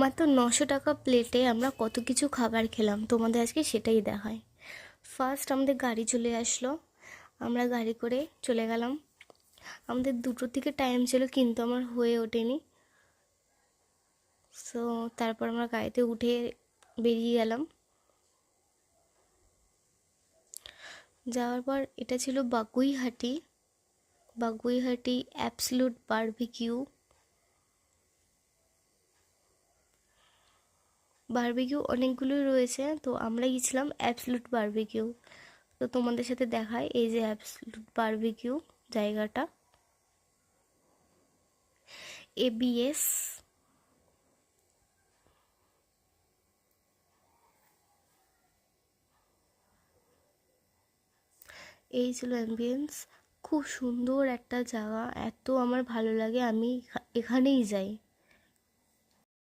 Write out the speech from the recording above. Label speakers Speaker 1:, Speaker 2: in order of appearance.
Speaker 1: মাত্র 900 টাকা প্লেটে আমরা কত কিছু খাবার খেলাম, তোমাদের আজকে সেটাই দেখায়। ফার্স্ট আমাদের গাড়ি চলে আসলো, আমরা গাড়ি করে চলে গেলাম। আমাদের 2টোর দিকে টাইম ছিল, কিন্তু আমার হয়ে ওঠেনি। সো তারপর আমরা গাড়িতে উঠে বেরিয়ে গেলাম। যাওয়ার পর এটা ছিল Baguiati. Baguiati absolute barbecue. Barbecue অনেকগুলোই রয়েছে, তো আমরা গিয়েছিলাম অ্যাবসলিউট বারবিকিউ। তো তোমাদের সাথে দেখায় এই যে অ্যাবসলিউট বারবিকিউ জায়গাটা, ABS। এই ছিল অ্যাম্বিয়েন্স। খুব সুন্দর একটা জায়গা, এত আমার ভালো লাগে, আমি এখানেই যাই।